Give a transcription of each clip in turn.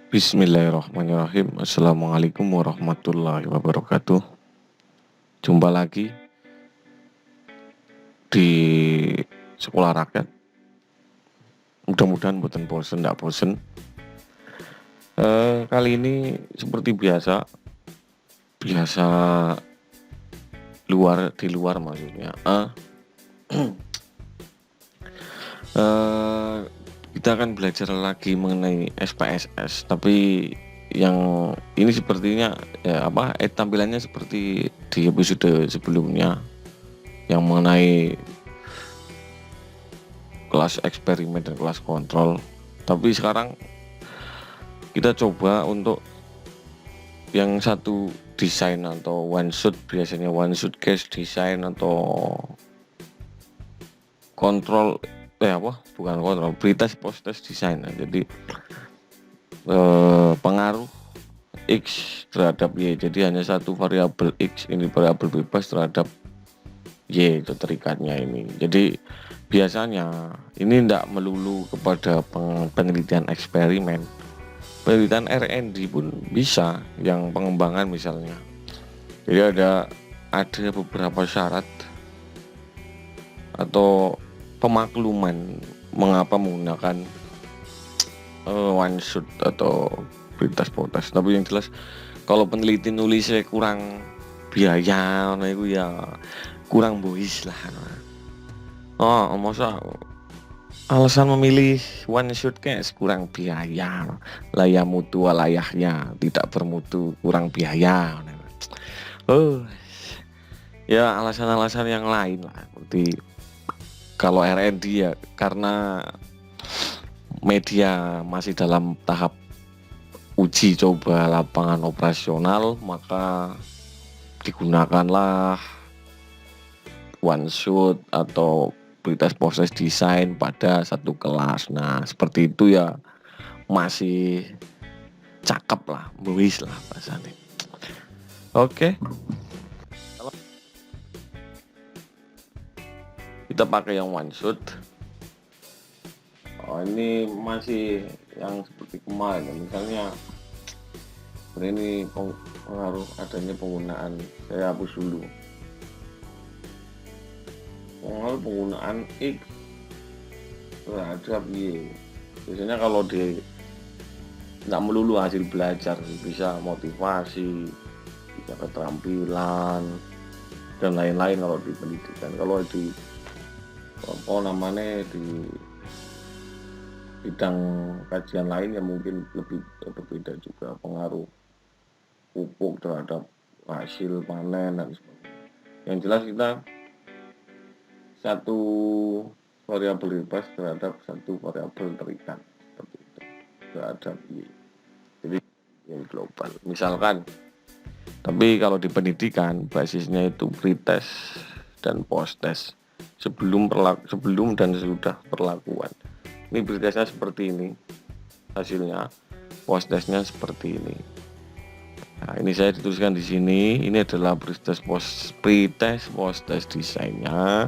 Bismillahirrahmanirrahim. Assalamualaikum warahmatullahi wabarakatuh. Jumpa lagi di Sekolah Rakyat. Mudah-mudahan buatan bosen, tidak bosen. Kali ini seperti biasa di luar maksudnya. Kita akan belajar lagi mengenai SPSS, tapi yang ini sepertinya tampilannya seperti di episode sebelumnya yang mengenai kelas eksperimen dan kelas kontrol. Tapi sekarang kita coba untuk yang satu desain atau one shot, biasanya one shot case desain atau kontrol bukan kontrol, pretest post test desain. Jadi pengaruh X terhadap Y, jadi hanya satu variabel X, ini variabel bebas terhadap Y itu terikatnya ini. Jadi biasanya ini tidak melulu kepada penelitian eksperimen, penelitian R&D pun bisa, yang pengembangan misalnya. Jadi ada beberapa syarat atau pemakluman mengapa menggunakan one shot atau pretest post test. Tapi yang jelas kalau peneliti nulisnya kurang biaya, nah itu ya kurang bois lah. Masa alasan memilih one shot case kurang biaya, layah mutu layahnya tidak bermutu, kurang biaya. Ya alasan-alasan yang lain lah, seperti kalau R&D ya karena media masih dalam tahap uji coba lapangan operasional, maka digunakanlah one shot atau pretest proses desain pada satu kelas. Nah seperti itu ya, masih cakep lah, buis lah bahasanya. Oke, kita pakai yang one shot. Ini masih yang seperti kemarin, misalnya ini pengaruh adanya penggunaan, saya hapus dulu, pengaruh penggunaan X terhadap Y. Biasanya kalau tidak melulu hasil belajar, bisa motivasi, bisa keterampilan dan lain-lain kalau di pendidikan. Kalau di di bidang kajian lain yang mungkin lebih berbeda juga, pengaruh pupuk terhadap hasil panen dan sebagainya. Yang jelas kita satu variabel bebas terhadap satu variabel terikat, seperti itu, terhadap Y. Jadi yang global misalkan. Tapi kalau di pendidikan basisnya itu pretest dan post test, sebelum dan sesudah perlakuan. Ini pretestnya seperti ini hasilnya, post testnya seperti ini. Nah, ini saya dituliskan di sini. Ini adalah pretest post test desainnya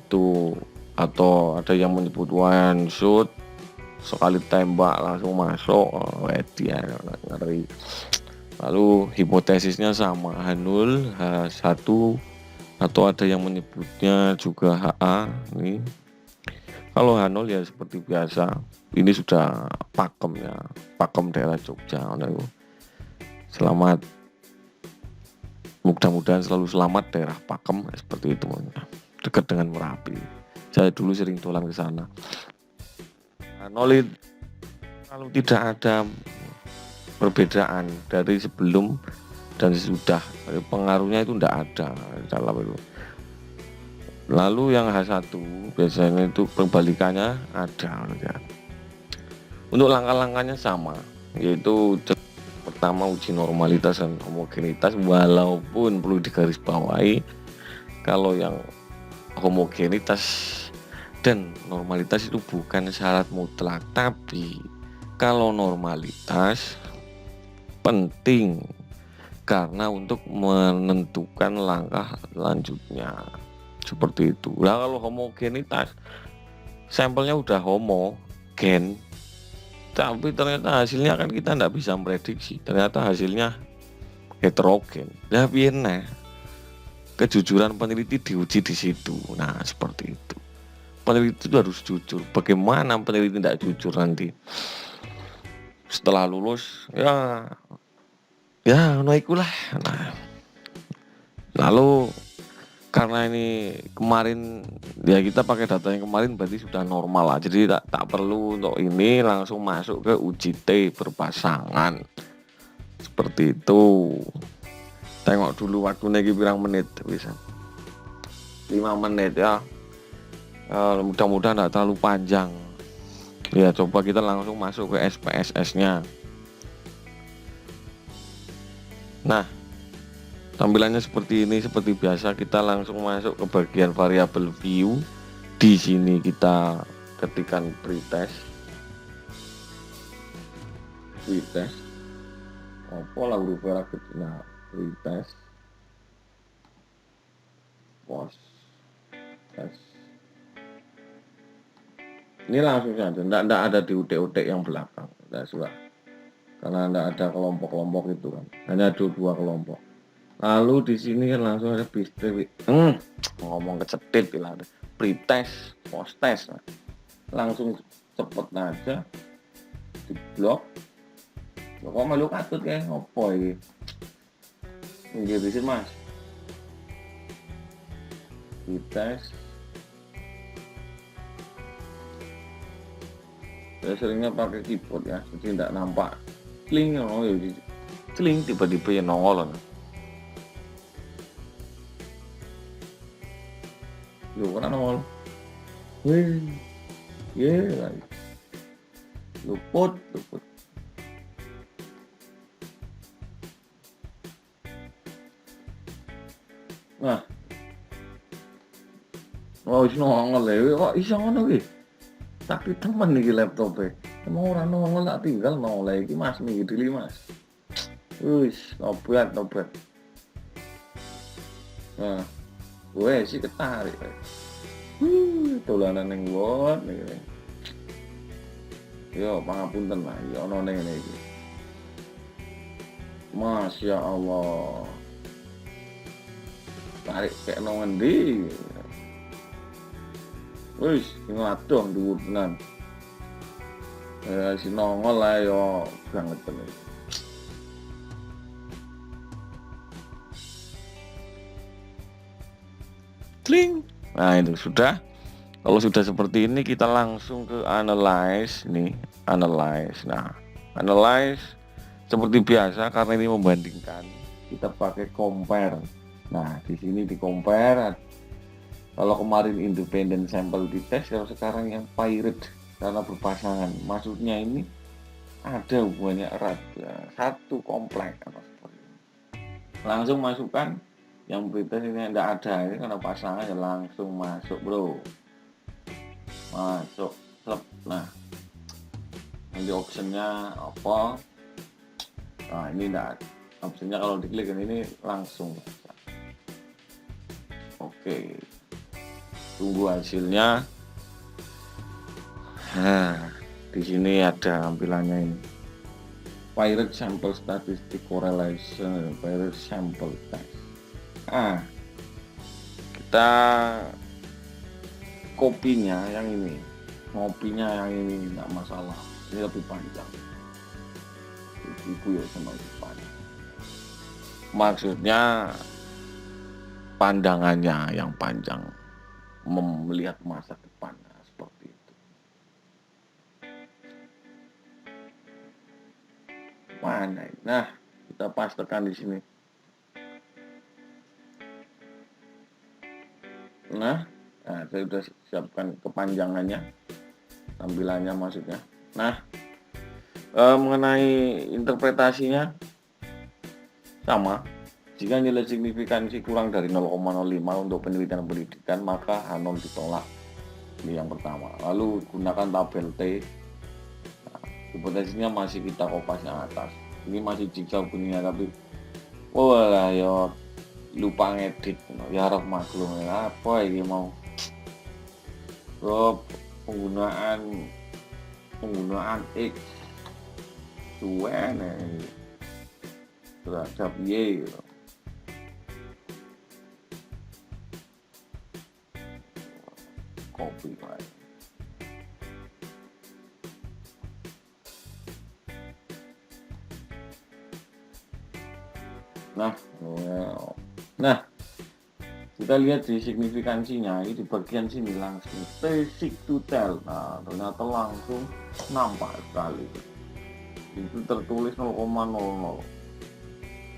itu, atau ada yang menyebut one shot, sekali tembak langsung masuk. Dia ngeri. Lalu hipotesisnya sama, H0, H1, atau ada yang menyebutnya juga HA. Ini kalau H0 ya seperti biasa, ini sudah pakem ya, pakem daerah Jogja. Selamat, mudah-mudahan selalu selamat daerah Pakem, seperti itu, dekat dengan Merapi. Saya dulu sering dolan ke sana. H0 kalau tidak ada perbedaan dari sebelum dan sesudah, pengaruhnya itu tidak ada dalam itu. Lalu yang H1 biasanya itu perbalikannya ada. Untuk langkah-langkahnya sama, yaitu pertama uji normalitas dan homogenitas, walaupun perlu digarisbawahi kalau yang homogenitas dan normalitas itu bukan syarat mutlak, tapi kalau normalitas penting karena untuk menentukan langkah lanjutnya, seperti itu. Nah kalau homogenitas, sampelnya udah homogen, tapi ternyata hasilnya kan kita nggak bisa prediksi. Ternyata hasilnya heterogen. Lah piye nah? Kejujuran peneliti diuji di situ. Nah, seperti itu. Peneliti itu harus jujur. Bagaimana peneliti tidak jujur nanti? Setelah lulus, ya no ikulah. Nah, lalu karena ini kemarin ya kita pakai data yang kemarin berarti sudah normal lah. Jadi tak perlu untuk ini langsung masuk ke uji T berpasangan. Seperti itu. Tengok dulu waktunya pirang menit bisa. 5 menit ya. Mudah-mudahan tidak terlalu panjang. Ya coba kita langsung masuk ke SPSS-nya. Nah, tampilannya seperti ini, seperti biasa kita langsung masuk ke bagian variabel view. Di sini kita ketikkan pretest. Apa lah huruf raket? Nah, pretest. Post test. Ini langsung saja, tidak ada di utek-utek yang belakang. Nah, sudah. Karena tidak ada kelompok-kelompok itu kan, hanya ada 2 kelompok. Lalu di sini kan langsung ada ngomong kecetit bilang pretest, post test, langsung cepet aja di blok. Kok malu katut ya, ngopo ini? Nggih bisa mas. Pretest. Saya seringnya pakai keyboard ya, jadi tidak nampak. Cling, cling tiba-tiba ya nongol. Yo kan nongol. Wih, yeah, luput. Nah, wis nongol ya, kok iso ngono ki? Tapi temen nih laptopnya. Emang orang nongol tak tinggal nongol lagi mas minggu dili mas. Wis, tobat. Nah, gue sih ketarik. Tolanan yang buat nih. Yo, pangapunten lah, yo ono ning ngene iki. Masya Allah. Tarik kayak nang ngendi. Wis, sing adoh dhuwur tenan. Si nongol lah yo banget tenan. Kling. Nah, itu sudah. Kalau sudah seperti ini kita langsung ke analyze nih, analyze. Nah, analyze seperti biasa karena ini membandingkan, kita pakai compare. Nah, di sini di compare. Kalau kemarin independent sample di tes, kalau sekarang yang pirate karena berpasangan. Maksudnya ini ada hubungannya erat, ya, satu kompleks atau seperti ini. Langsung masukkan yang pretest ini tidak ada, ini karena pasangan ya langsung masuk bro, masuk klub. Nah, nanti optionnya apa? Nah, ini tidak, optionnya kalau diklik ini langsung. Oke, tunggu hasilnya. Nah, di sini ada tampilannya ini. Pirate sample statistic correlation, pirate sample test. Kita kopinya yang ini, ngopinya yang ini tidak masalah. Ini lebih panjang. Ibu ya sama lebih panjang. Maksudnya pandangannya yang panjang, melihat masa depan, seperti itu. Mana? Nah, kita pastekan di sini. Nah, saya sudah siapkan kepanjangannya, tampilannya maksudnya. Nah, mengenai interpretasinya sama. Jika nilai signifikansi kurang dari 0,05 untuk penelitian pendidikan, maka H0 ditolak. Ini yang pertama. Lalu gunakan tabel T. Nah, hipotesisnya masih kita kopas yang atas. Ini masih jigsaw bunyinya, tapi walah ya lupa ngedit. Ya harap maklum ya, apa ini mau penggunaan X suwene terhadap Y gitu. Kopi lah. Nah, kita lihat di signifikansinya, ini di bagian sini langsung basic to tell. Nah, ternyata langsung nampak sekali. Itu tertulis 0,00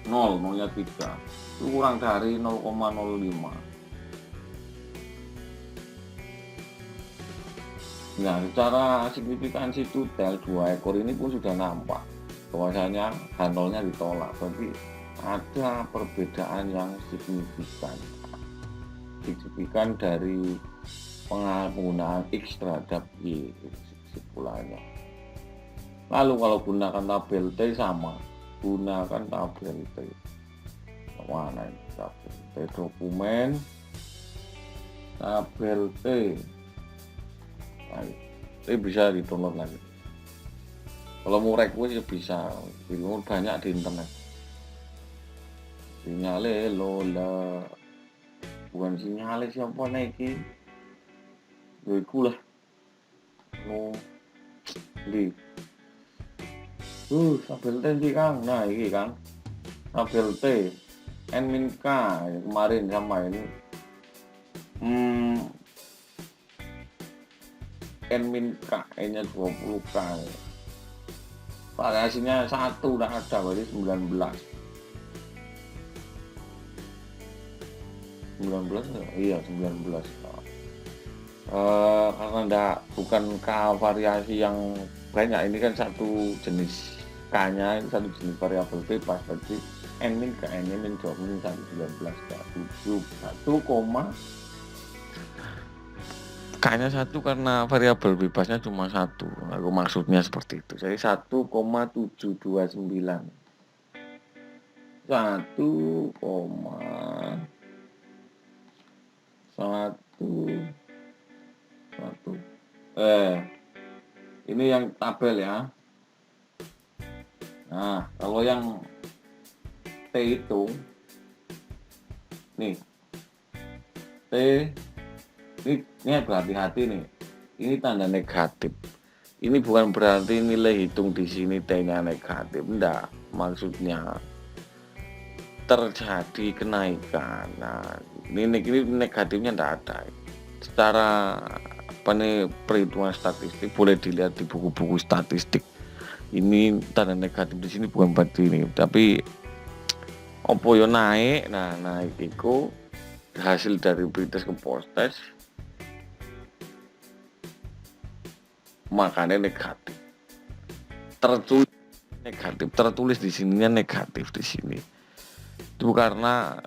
0,03 itu kurang dari 0,05. Nah, secara signifikansi to tell 2 ekor ini pun sudah nampak bahwasanya handolnya ditolak, berarti ada perbedaan yang signifikan dari penggunaan X terhadap Y kesimpulannya. Lalu kalau gunakan tabel T sama, gunakan tabel T. Mana ini tabel T, dokumen tabel T. Nah, ini bisa di-download lagi. Kalau mau request ya bisa, banyak di internet. Sinyale Lola, bukan sinyale siapa naiki, iku lah. No, di, tabel T sih Kang. Nah ini Kang, tabel T, N-K kemarin sama ini. N-K, nya 20K. Variasinya 1 udah ada, berarti 19. 19 iya 19. Karena bukan K variasi yang banyak, ini kan satu jenis K-nya, ini satu jenis variabel bebas, berarti N-K, N-Min 20, 119, 1, K-nya 1 karena variabel bebasnya cuma 1. Aku maksudnya seperti itu. Jadi 1,729. 1,1 ini yang tabel ya. Nah, kalau yang T itu nih, T ini berhati-hati nih. Ini tanda negatif. Ini bukan berarti nilai hitung di sini T-nya negatif, enggak. Maksudnya terjadi kenaikan. Nah, ini negatifnya enggak ada. Secara perhitungan statistik boleh dilihat di buku-buku statistik. Ini tanda negatif di sini bukan berarti ini, tapi opo yo naik. Nah, naik itu hasil dari pretest ke post-test, makanya negatif. Tertulis di sininya negatif di sini. Itu karena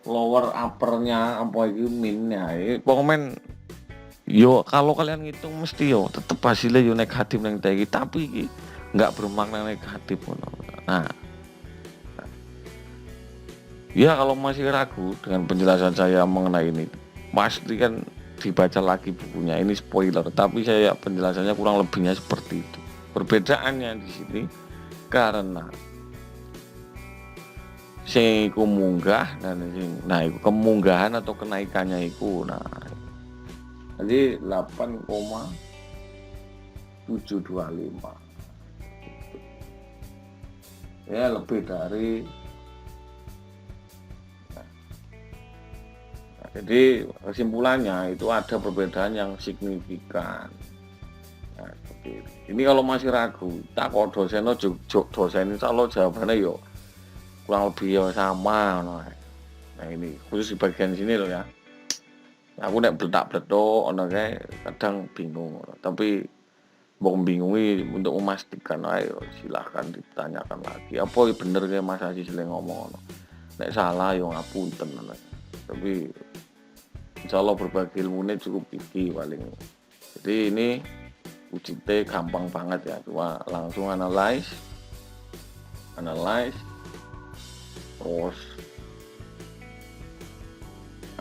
lower uppernya apa itu minnya. Pokoknya yo kalau kalian ngitung mesti yo tetap hasilnya yo negatif yang tadi, tapi nggak bermakna negatif. Nah, ya kalau masih ragu dengan penjelasan saya mengenai ini, pasti kan dibaca lagi bukunya. Ini spoiler, tapi saya penjelasannya kurang lebihnya seperti itu. Perbedaannya di sini karena sing iku munggah dan nah iku kemunggahan atau kenaikannya iku. Nah, jadi 8,725. Ya lebih dari. Jadi kesimpulannya itu ada perbedaan yang signifikan. Nah, seperti ini kalau masih ragu, tak kok dosen dosen insya Allah jawabannya yo kurang lebih ya sama. Nah ini khusus di bagian sini loh ya. Aku nek bledak-bledok ono kae kadang bingung, tapi mbok bingungi untuk memastikan ayo silahkan ditanyakan lagi. Apa bener kayak Mas Aziz le ngomong ono. Nek salah yo ngapunten. Tapi insya Allah berbagi ilmunya cukup iki paling. Jadi ini uji T gampang banget ya, cuma langsung analyze terus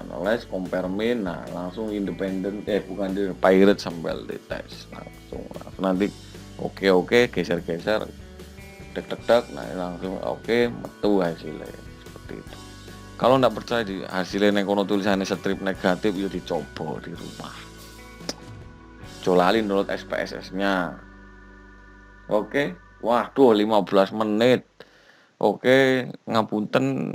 analyze, compare min, nah langsung independen, bukan di pirate sambil dites langsung nanti oke geser-geser tek, nah langsung oke metu hasilnya seperti itu. Kalau nggak percaya di hasilnya yang kono tulisannya strip negatif, ya dicoba di rumah. Colali download SPSS-nya. Oke, waduh 15 menit. Oke, ngapunten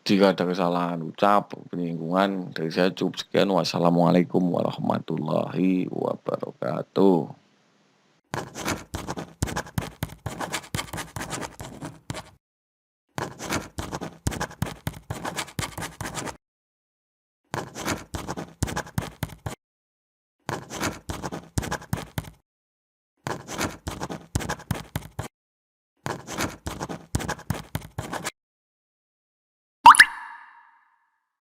jika ada kesalahan ucap, penyinggungan dari saya cukup sekian. Wassalamualaikum warahmatullahi wabarakatuh.